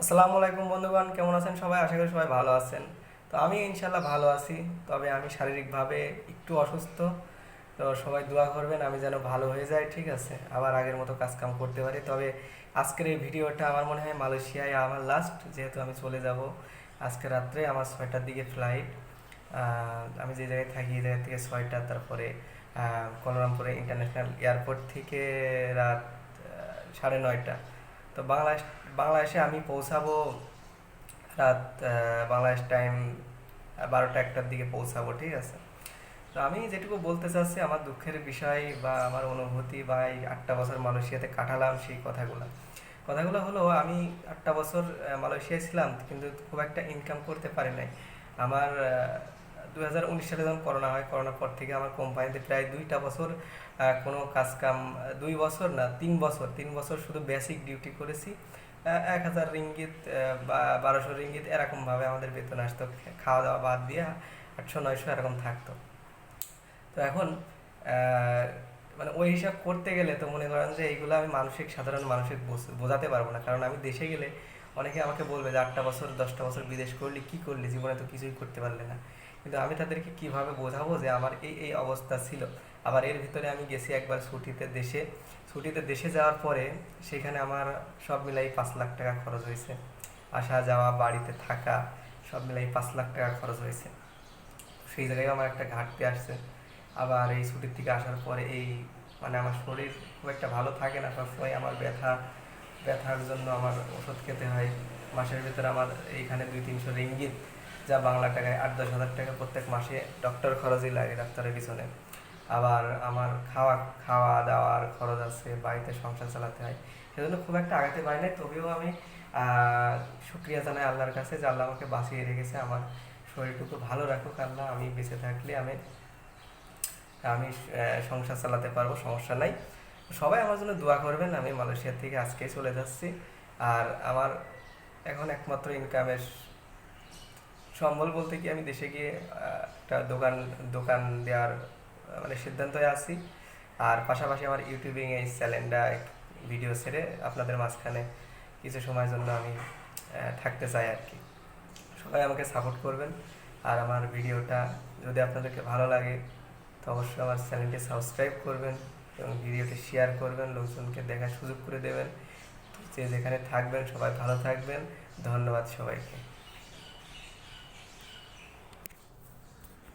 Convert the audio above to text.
আসসালামু আলাইকুম বন্ধুগণ, কেমন আছেন সবাই? আশা করি সবাই ভালো আছেন। তো আমি ইনশাল্লাহ ভালো আছি, তবে আমি শারীরিকভাবে একটু অসুস্থ। তো সবাই দোয়া করবেন আমি যেন ভালো হয়ে যায়, ঠিক আছে, আবার আগের মতো কাজ কাম করতে পারি। তবে আজকের এই ভিডিওটা আমার মনে হয় মালয়েশিয়ায় আমার লাস্ট, যেহেতু আমি চলে যাব আজকে রাত্রে। আমার 6টার দিকে ফ্লাইট। আমি যে জায়গায় থাকি এই জায়গা থেকে 6টা, তারপরে কুয়ালালামপুরে ইন্টারন্যাশনাল এয়ারপোর্ট থেকে রাত 9:30। তো বাংলাদেশে আমি পৌঁছাবো রাত বাংলাদেশ টাইম 12টা 1টার দিকে পৌঁছাবো, ঠিক আছে। তো আমি যেটুকু বলতে চাচ্ছি আমার দুঃখের বিষয় বা আমার অনুভূতি বা এই 8টা বছর মালয়েশিয়াতে কাটালাম সেই কথাগুলো কথাগুলো হলো, আমি 8টা বছর মালয়েশিয়ায় ছিলাম, কিন্তু খুব একটা ইনকাম করতে পারি নাই। আমার 2019 সালে যখন করোনা হয়, করোনার পর থেকে আমার কোম্পানিতে প্রায় 2টা বছর কোনো কাজ কাম, 2 বছর না 3 বছর, 3 বছর শুধু বেসিক ডিউটি করেছি। 1000 রিঙ্গিত বা 1200 রিঙ্গিত এরকমভাবে আমাদের বেতন আসতো, খাওয়া দাওয়া বাদ দিয়ে 800 900 এরকম থাকতো। তো এখন আহ, মানে ওই হিসাব করতে গেলে তো মনে করেন যে এইগুলো আমি সাধারণ মানসিক বোঝাতে পারবো না, কারণ আমি দেশে গেলে অনেকে আমাকে বলবে যে 8টা বছর 10টা বছর বিদেশ করলি, কি করলি জীবনে, তো কিছুই করতে পারলে না। কিন্তু আমি তাদেরকে কিভাবে বোঝাবো যে আমার এই এই অবস্থা ছিল। আবার এর ভিতরে আমি গেছি একবার ছুটিতে দেশে যাওয়ার পরে সেখানে আমার সব মিলাই 5 লাখ টাকা খরচ হয়েছে। আসা যাওয়া বাড়িতে থাকা সব মিলাই 5 লাখ টাকা খরচ হয়েছে। সেই জায়গায় আমার একটা ঘাটতি আসছে। আবার এই ছুটির থেকে আসার পরে মানে আমার শরীর খুব একটা ভালো থাকে না, সবসময় আমার ব্যথার জন্য আমার ওষুধ খেতে হয়। মাসের ভিতরে আমার এইখানে 200 300 রিঙ্গিত, যা বাংলা টাকায় 8 10 হাজার টাকা প্রত্যেক মাসে ডক্টর খরচই লাগে, ডাক্তারের পিছনে। আবার আমার খাওয়া খাওয়া দাওয়ার খরচ আছে, বাড়িতে সংসার চালাতে হয়। সেজন্য খুব একটা আগাতে পারি নাই। তবেও আমি আহ, শুক্রিয়া জানাই আল্লাহর কাছে যে আল্লাহ আমাকে বাঁচিয়ে রেখেছে। আমার শরীরটুকু ভালো রাখুক আল্লাহ, আমি বেঁচে থাকলে আমি আমি সংসার চালাতে পারবো, সমস্যা নাই। সবাই আমার জন্য দোয়া করবেন। আমি মালয়েশিয়া থেকে আজকেই চলে যাচ্ছি। আর আমার এখন একমাত্র ইনকামের সম্বল বলতে কি, আমি দেশে গিয়ে একটা দোকান দোকান দেওয়ার মানে সিদ্ধান্তে আছি। আর পাশাপাশি আমার ইউটিউবিং এই চ্যানেলটা ভিডিও ছেড়ে আপনাদের মাঝখানে কিছু সময়ের জন্য আমি থাকতে চাই আর কি। সবাই আমাকে সাপোর্ট করবেন। আর আমার ভিডিওটা যদি আপনাদেরকে ভালো লাগে তো অবশ্যই আমার চ্যানেলটি সাবস্ক্রাইব করবেন এবং ভিডিওটি শেয়ার করবেন, লোকজনকে দেখার সুযোগ করে দেবেন। যে যেখানে থাকবেন সবাই ভালো থাকবেন। ধন্যবাদ সবাইকে।